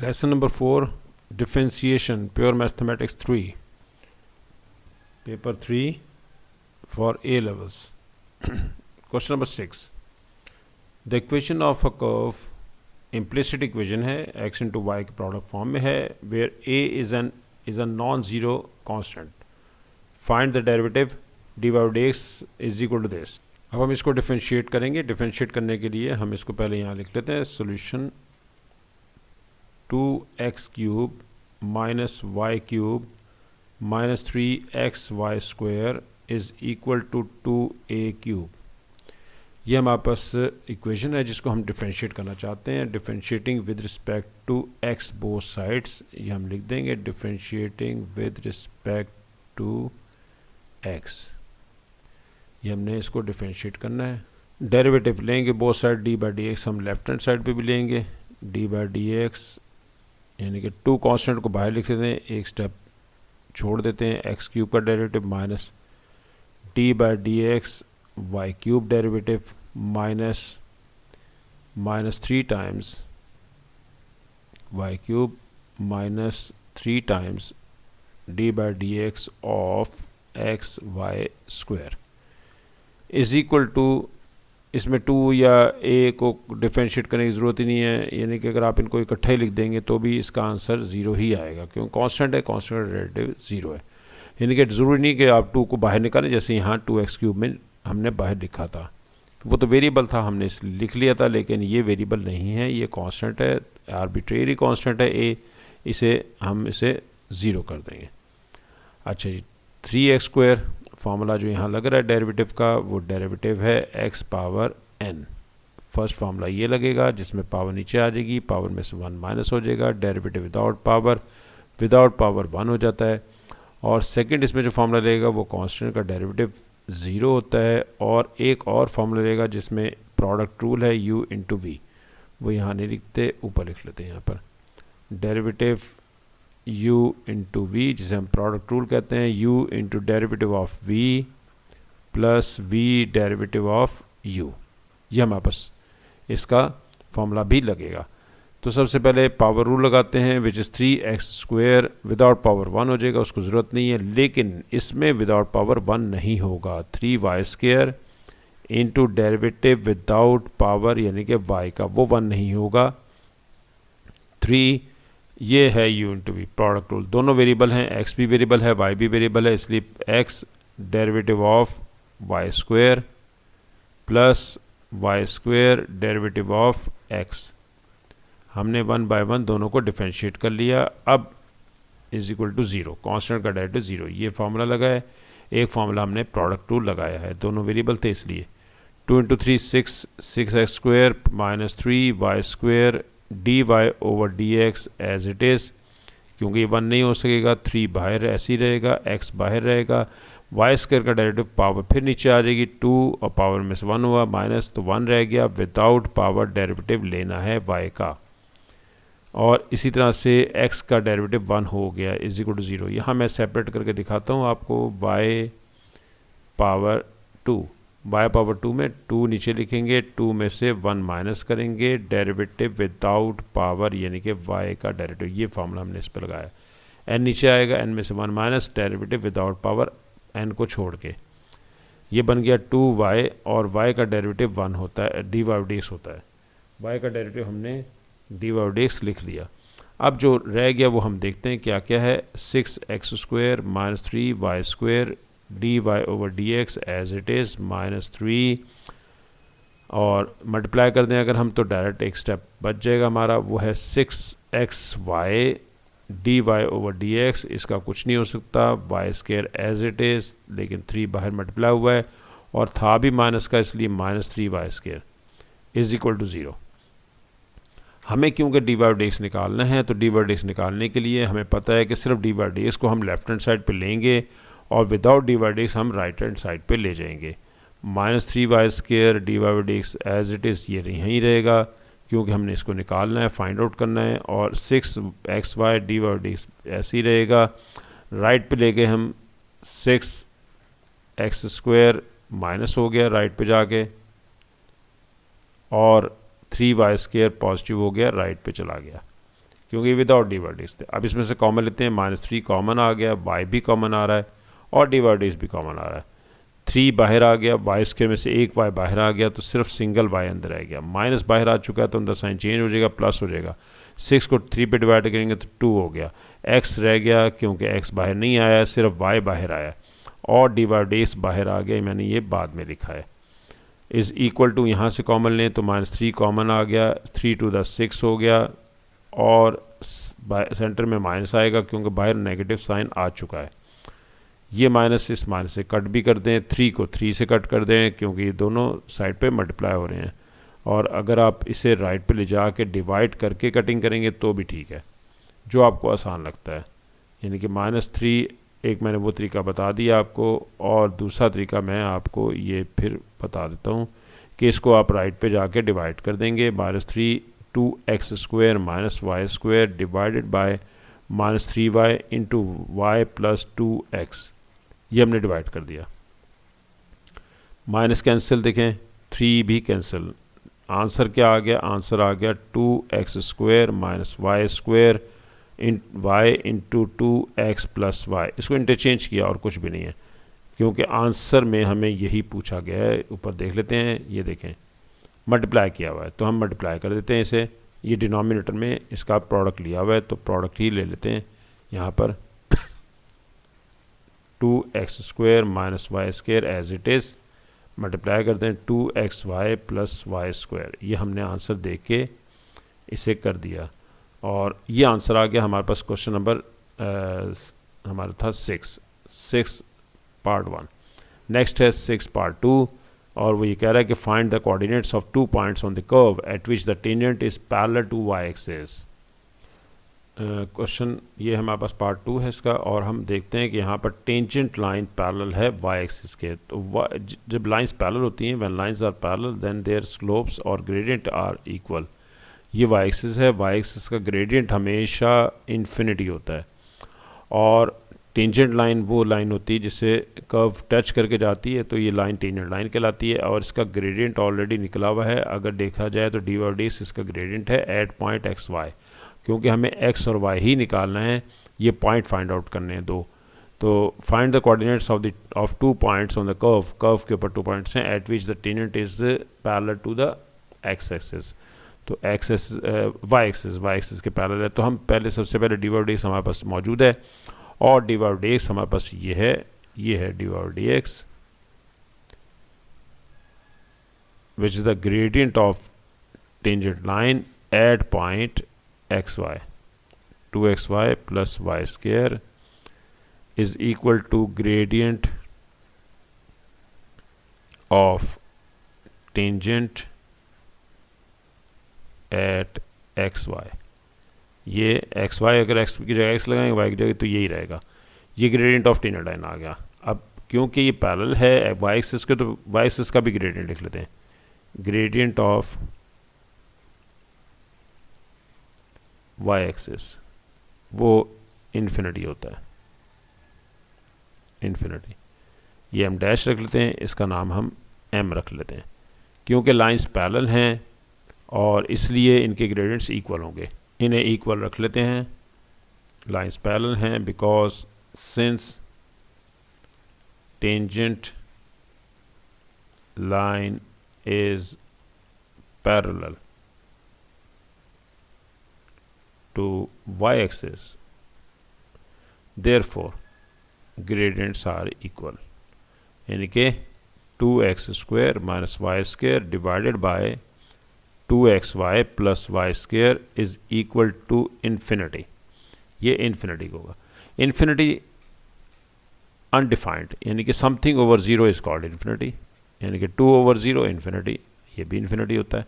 Lesson number 4, Differentiation, Pure Mathematics 3, Paper 3 for A levels. Question number 6. The equation of a curve, implicit equation है, x into y के product form में है, where A is a non-zero constant. Find the derivative dy by dx is equal to this. अब हम इसको differentiate करेंगे. Differentiate करने के लिए हम इसको पहले यहाँ लिख लेते हैं. Solution 2x cube minus y cube minus 3xy square is equal to 2a cube. ये हमारे पास इक्वेशन है जिसको हम डिफरेंशिएट करना चाहते हैं. Differentiating with respect to x both sides, ये हम लिख देंगे differentiating with respect to x. ये हमने इसको डिफरेंशिएट करना है. डेरिवेटिव लेंगे both side d by d x, हम लेफ्ट हैंड साइड पे भी लेंगे डी बाई डी एक्स, यानी कि 2 कांस्टेंट को बाहर लिख देते हैं, एक स्टेप छोड़ देते हैं. एक्स क्यूब का derivative minus d by d x y cube derivative minus 3 times y cube minus 3 times d by d x of x y square is equal to, इसमें 2 या a को डिफरेंशिएट करने की ज़रूरत ही नहीं है, यानी कि अगर आप इनको इकट्ठा ही लिख देंगे तो भी इसका आंसर 0 ही आएगा, क्योंकि कांस्टेंट है, कांस्टेंट डेरिवेटिव 0 है. यानी कि ज़रूरी नहीं कि आप 2 को बाहर निकालें, जैसे यहाँ 2x क्यूब में हमने बाहर लिखा था, वो तो वेरिएबल था, हमने इसलिए लिख लिया था, लेकिन ये वेरिएबल नहीं है, ये कांस्टेंट है, आर्बिट्रेरी कांस्टेंट है a, हम इसे 0 कर देंगे. अच्छा जी, 3x स्क्वायर फार्मूला जो यहाँ लग रहा है डेरिवेटिव का, वो डेरिवेटिव है x power n. First formula ये लगेगा जिसमें पावर नीचे आ जाएगी, पावर में से 1 माइनस हो जाएगा, डेरिवेटिव विदाउट पावर 1 हो जाता है. और सेकंड इसमें जो फार्मूला लगेगा वो कांस्टेंट का डेरिवेटिव 0 होता है. और एक और फार्मूला लगेगा जिसमें प्रोडक्ट रूल है u इंटू वी, वो यहाँ नहीं लिखते, ऊपर लिख लेते हैं यहाँ पर. डेरिवेटिव u इंटू वी, जिसे हम प्रोडक्ट रूल कहते हैं, u into derivative of v plus v derivative of u, ये हमारे पास इसका फॉर्मूला भी लगेगा. तो सबसे पहले पावर रूल लगाते हैं, which is 3x square, without power 1 हो जाएगा, उसको ज़रूरत नहीं है, लेकिन इसमें विदाउट पावर 1 नहीं होगा. 3y square into derivative without power यानी कि y का, वो 1 नहीं होगा. 3 ये है u into v, product rule, दोनों वेरिएबल हैं, x भी वेरिएबल है, y भी वेरिएबल है, इसलिए x derivative of y square plus y square derivative of x, हमने 1 बाय 1 दोनों को डिफरेंशिएट कर लिया. अब इज इक्वल टू 0, कांस्टेंट का डेरिवेटिव 0, ये फार्मूला लगा है. एक फार्मूला हमने प्रोडक्ट रूल लगाया है, दोनों वेरिएबल थे इसलिए. 2 into 3 6x square minus 3y square d y over d x as it is, क्योंकि ये 1 नहीं हो सकेगा, 3 बाहर ऐसे ही रहेगा, x बाहर रहेगा. वाई स्क्वायर का डेरिवेटिव पावर फिर नीचे आ जाएगी, 2 और पावर में से 1 हुआ माइनस, तो 1 रह गया. विदाउट पावर डेरिवेटिव लेना है y का, और इसी तरह से x का डेरिवेटिव 1 हो गया इज इक्वल टू 0. यहाँ मैं सेपरेट करके दिखाता हूँ आपको. y पावर 2 में 2 नीचे लिखेंगे, 2 में से 1 माइनस करेंगे, डेरिवेटिव विदाउट पावर यानी कि y का डेरिवेटिव, ये फार्मूला हमने इस पर लगाया. n नीचे आएगा, n में से 1 minus, derivative without power n को छोड़ के, ये बन गया 2y, और y का डेरिवेटिव 1 होता है, डी वाई डी एक्स होता है. y का डेरिवेटिव हमने डी वाई डी एक्स लिख लिया. अब जो रह गया वो हम देखते हैं क्या क्या है. 6x square minus 3y square d y over d x as it is minus 3, और मल्टीप्लाई कर दें अगर हम तो डायरेक्ट एक स्टेप बच जाएगा हमारा, वो है 6xy d y over d x. इसका कुछ नहीं हो सकता, y square as it is, लेकिन 3 बाहर मल्टीप्लाई हुआ है और था भी माइनस का, इसलिए minus 3y square is equal to 0. हमें क्योंकि डी वाई डी एक्स निकालना है, तो डी वाई डी एक्स निकालने के लिए हमें पता है कि सिर्फ डी वाई डी एक्स को हम लेफ्ट हैंड साइड पे लेंगे और without d y d x हम राइट हैंड साइड पे ले जाएंगे. Minus 3y square d y d x as it is, ये यहीं रहेगा क्योंकि हमने इसको निकालना है, फाइंड आउट करना है. और 6xy d y d x ऐसे ही रहेगा. राइट पे ले गए हम, 6x स्क्वायर माइनस हो गया राइट पे जाके, और 3y स्क्वायर पॉजिटिव हो गया, राइट पे चला गया. क्योंकि without D by d x थे। अब इसमें से कॉमन लेते हैं, -3 कॉमन आ गया, वाई भी कॉमन आ रहा है और डी बाई डी एक्स भी कॉमन आ रहा है। 3 बाहर आ गया, वाई स्क्वायर में से एक वाई बाहर आ गया तो सिर्फ सिंगल वाई अंदर आ गया। माइनस बाहर आ चुका है तो अंदर साइन चेंज हो जाएगा, प्लस हो जाएगा। 6 को 3 पे डिवाइड करेंगे तो 2 हो गया। एक्स रह गया क्योंकि एक्स बाहर नहीं आया, सिर्फ वाई बाहर आया और डी बाई डी एक्स बाहर आ गया, मैंने ये बाद में लिखा है। इज़ इक्वल टू यहाँ से कॉमन लें तो -3 कॉमन आ गया, 3 to the 6 हो गया और सेंटर में माइनस आएगा क्योंकि बाहर नेगेटिव साइन आ चुका है। ये माइनस इस माइनस से कट भी कर दें, 3 को 3 से कट कर दें क्योंकि ये दोनों साइड पे मल्टीप्लाई हो रहे हैं। और अगर आप इसे राइट पे ले जा के डिवाइड करके कटिंग करेंगे तो भी ठीक है, जो आपको आसान लगता है। यानी कि -3 एक मैंने वो तरीका बता दिया आपको और दूसरा तरीका मैं आपको ये फिर बता देता हूँ कि इसको आप राइट पे जाके डिवाइड कर देंगे। -3 2x² - y² divided bye -3y into y plus 2x, ये हमने डिवाइड कर दिया। माइनस कैंसिल, देखें 3 भी कैंसिल। आंसर क्या आ गया? आंसर आ गया 2x² - y² in y into 2x plus y. इसको इंटरचेंज किया और कुछ भी नहीं है क्योंकि आंसर में हमें यही पूछा गया है। ऊपर देख लेते हैं, ये देखें मल्टीप्लाई किया हुआ है तो हम मल्टीप्लाई कर देते हैं इसे। ये डिनोमिनेटर में इसका प्रोडक्ट लिया हुआ है तो प्रोडक्ट ही ले लेते हैं यहाँ पर। 2x² - y² as it is, multiply करते हैं 2xy प्लस y²। ये हमने आंसर देख के इसे कर दिया और ये आंसर आ गया हमारे पास। क्वेश्चन नंबर हमारा था 6 पार्ट 1। नेक्स्ट है 6 पार्ट 2 और वो ये कह रहा है कि find the coordinates of 2 points on the curve at which the tangent is parallel to y axis. Question ये हमारे पास पार्ट 2 है इसका और हम देखते हैं कि यहाँ पर टेंजेंट लाइन पैरेलल है वाई एक्सिस के। तो जब लाइंस पैरेलल होती हैं, when lines are parallel then their slopes और ग्रेडियंट आर इक्वल। ये वाई एक्सिस है, वाई एक्सिस का ग्रेडियंट हमेशा इन्फिनिटी होता है और टेंजेंट लाइन वो लाइन होती है जिसे कर्व टच करके जाती है तो ये लाइन टेंजेंट लाइन कहलाती है और इसका ग्रेडियंट ऑलरेडी निकला हुआ है। अगर देखा जाए तो डी बाई डी एक्स इसका ग्रेडियंट है एट पॉइंट एक्स वाई, क्योंकि हमें एक्स और वाई ही निकालना है, ये पॉइंट फाइंड आउट करने हैं दो। तो find the coordinates of 2 points on the curve के ऊपर 2 पॉइंट्स हैं at which the tangent is parallel to the x axis. तो एक्स वाई एक्सिस के पैरेलल है। तो हम पहले सबसे पहले डी बाई डी एक्स हमारे पास मौजूद है और डी बाई डी एक्स हमारे पास ये है d by d x which is the gradient of tangent line at point x y. 2xy plus y² is equal to gradient of tangent at x y. ये x y अगर x की जगह x लगाएंगे Y की जगह तो यही रहेगा। ये ग्रेडियंट ऑफ टेंजेंट लाइन आ गया। अब क्योंकि ये पैरेलल है वाई एक्सिस के तो वाई एक्सिस का भी ग्रेडियंट लिख लेते हैं। ग्रेडियंट ऑफ वाई एक्सिस वो इन्फिनिटी होता है, इन्फिनिटी। ये हम डैश रख लेते हैं, इसका नाम हम एम रख लेते हैं क्योंकि लाइंस पैरेलल हैं और इसलिए इनके ग्रेडियंट्स इक्वल होंगे। इन्हें इक्वल रख लेते हैं, लाइंस पैरेलल हैं because since tangent line is parallel to y axis therefore gradients are equal। यानी कि 2x² - y² divided by 2xy plus y² is equal to infinity. ये इन्फिनिटी होगा। इन्फिनिटी अनडिफाइंड यानी कि something over zero is called infinity, यानी कि 2/0 infinity, ये भी इन्फिनिटी होता है।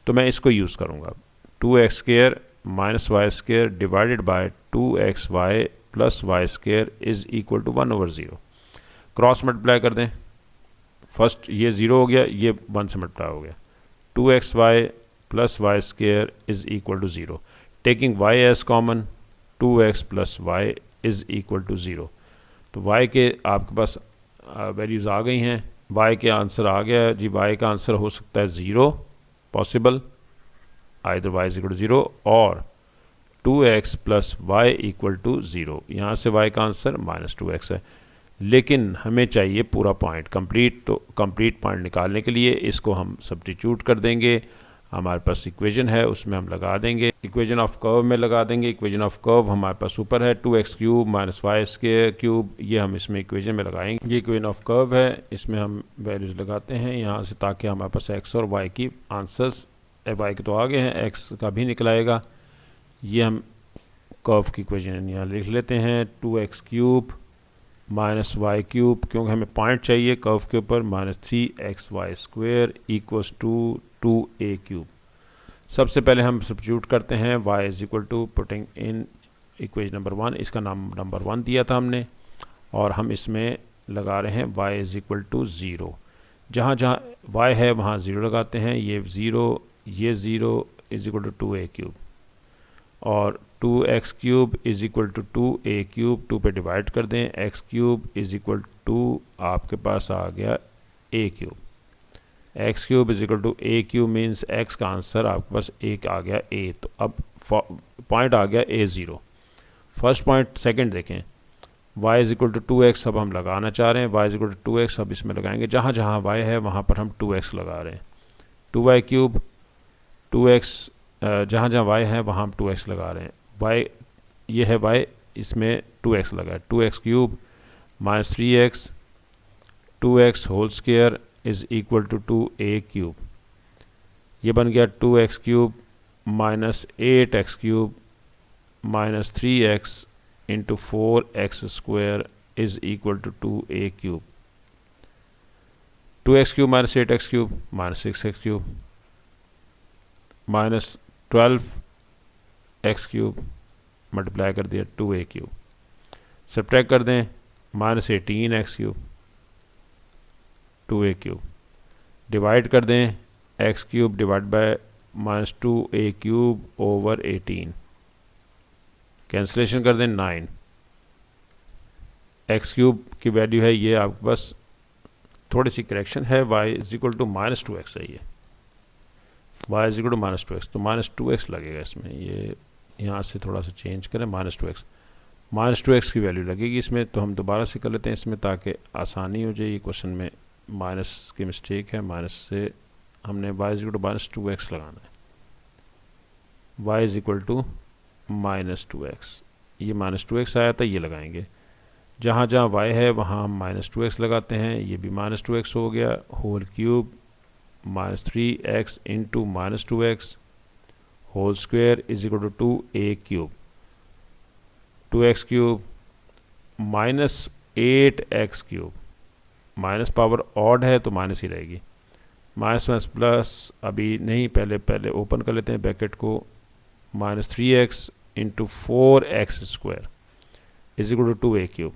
तो मैं इसको यूज़ करूँगा 2x² - y² divided by 2xy plus y² is equal to 1/0। Cross multiply कर दें, फर्स्ट ये 0 हो गया, ये 1 से मल्टीप्लाई हो गया। 2xy plus y² is equal to 0। Taking y as common 2x plus y is equal to 0। तो y के आपके पास वैल्यूज़ आ गई हैं, y के आंसर आ गया जी। y का आंसर हो सकता है 0 possible, either y is equal to 0 और 2x plus Y equal to 0। यहाँ से y का आंसर -2x है, लेकिन हमें चाहिए पूरा पॉइंट कंप्लीट। तो कंप्लीट पॉइंट निकालने के लिए इसको हम सब्स्टिट्यूट कर देंगे। हमारे पास इक्वेशन है उसमें हम लगा देंगे, इक्वेशन ऑफ कर्व में लगा देंगे। इक्वेशन ऑफ कर्व हमारे पास ऊपर है 2x cube minus y square cube, ये हम इसमें इक्वेशन में लगाएंगे। ये इक्वेशन ऑफ कर्व है, इसमें हम वैल्यूज़ लगाते हैं यहाँ से, ताकि हमारे पास x और y की आंसर्स, y के तो आगे हैं, x का भी निकलाएगा। ये हम कर्व की इक्वेशन यहाँ लिख लेते हैं, 2x cube minus y cube, क्योंकि हमें पॉइंट चाहिए कर्व के ऊपर, -3xy square equals to 2a cube. सबसे पहले हम सब्स्टिट्यूट करते हैं y is equal to putting in equation number 1, इसका नाम नंबर 1 दिया था हमने, और हम इसमें लगा रहे हैं y इज इक्वल टू 0। जहाँ जहाँ y है वहाँ 0 लगाते हैं, ये 0 is equal to 2a cube, और 2x cube is equal to 2a cube, 2 पे डिवाइड कर दें, x cube is equal to आपके पास आ गया a cube. x cube is equal to a cube means x का आंसर आपके पास एक आ गया a। तो अब पॉइंट आ गया a0, फर्स्ट पॉइंट। सेकंड देखें, y is equal to 2x, अब हम लगाना चाह रहे हैं y is equal to 2x, अब इसमें लगाएंगे जहाँ जहाँ y है वहाँ पर हम 2x लगा रहे हैं, 2y क्यूब 2x, जहाँ जहाँ y है वहाँ हम 2x लगा रहे हैं, y ये है y, इसमें 2x लगा है, 2x cube minus 3x 2x whole square is equal to 2a cube, ये बन गया 2x cube minus 8x cube minus 3x into 4x square is equal to 2a cube, 2x cube minus 8x cube minus 6x cube minus 12x cube multiply कर दिया 2a cube, subtract कर दें minus 18x cube 2a cube, divide कर दें x cube divide by minus 2a cube over 18, cancellation कर दें 9, x cube की value है ये आपके पास, थोड़ी सी करेक्शन है, y is equal to -2x है, ये y is equal to -2x, तो -2x लगेगा इसमें, ये यहाँ से थोड़ा सा चेंज करें, -2x की वैल्यू लगेगी इसमें। तो हम दोबारा से कर लेते हैं इसमें ताकि आसानी हो जाए, ये क्वेश्चन में माइनस की मिस्टेक है, माइनस से हमने y is equal to -2x लगाना है, y is equal to -2x, ये -2x आया था, ये लगाएंगे, जहाँ जहाँ y है वहाँ हम -2x लगाते हैं, ये भी -2x हो गया, whole cube -3x into -2x whole square is equal to 2a cube, 2x cube minus 8x cube, minus power odd है तो माइनस ही रहेगी, माइनस माइनस प्लस अभी नहीं, पहले ओपन कर लेते हैं ब्रैकेट को, -3x into 4x square is equal to 2a cube.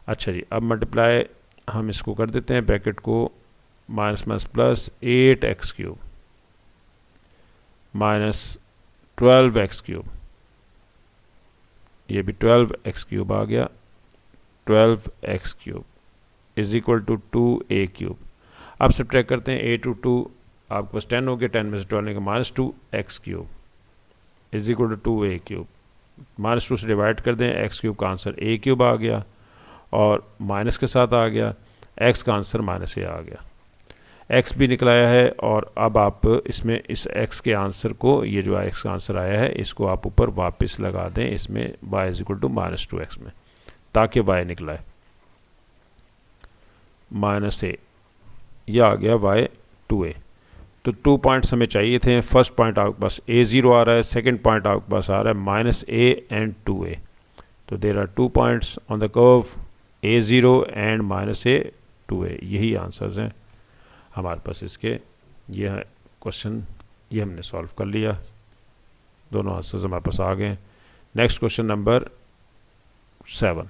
अच्छा जी, अब मल्टीप्लाई हम इसको कर देते हैं ब्रैकेट को, minus minus plus 8x cube minus 12x cube, ये भी 12x क्यूब आ गया, 12x cube is equal to 2a cube. अब सब्ट्रैक्ट करते हैं, a टू 2 आपके पास 10 हो गया, 10 में से 12 निकल -2x cube is equal to 2a cube, -2 से डिवाइड कर दें, x क्यूब का आंसर a क्यूब आ गया, और माइनस के साथ आ गया, x का आंसर -a आ गया, x भी निकलाया है। और अब आप इसमें इस x के आंसर को, ये जो x का आंसर आया है, इसको आप ऊपर वापस लगा दें इसमें y is equal to -2x में, ताकि y निकला है -a, यह आ गया y 2a। तो 2 पॉइंट्स हमें चाहिए थे, फर्स्ट पॉइंट आपके पास a0 आ रहा है, सेकंड पॉइंट आपके पास आ रहा है -a एंड 2a, तो there are 2 points on the curve a0 and -a 2a, यही आंसर्स हैं हमारे पास इसके। ये है क्वेश्चन, ये हमने सॉल्व कर लिया, दोनों आंसर्स हमारे पास आ गए। नेक्स्ट क्वेश्चन नंबर 7,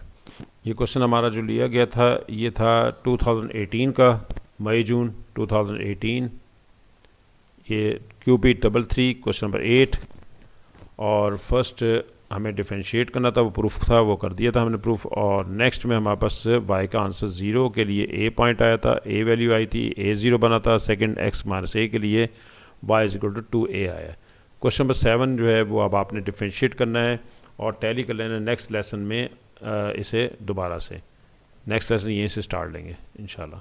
ये क्वेश्चन हमारा जो लिया गया था ये था 2018 का, मई जून 2018, ये QP 33 क्वेश्चन नंबर 8, और फर्स्ट हमें डिफरेंशिएट करना था, वो प्रूफ था, वो कर दिया था हमने प्रूफ। और नेक्स्ट में हमारे पास y का आंसर 0 के लिए a पॉइंट आया था, a वैल्यू आई थी, a0 बना था। सेकंड x माइनस a के लिए y is equal to 2a आया। क्वेश्चन नंबर 7 जो है वो अब आपने डिफ्रेंशिएट करना है और टैली कर लेना नेक्स्ट लेसन में इसे दोबारा से। नेक्स्ट लेसन यहीं से स्टार्ट लेंगे इंशाल्लाह।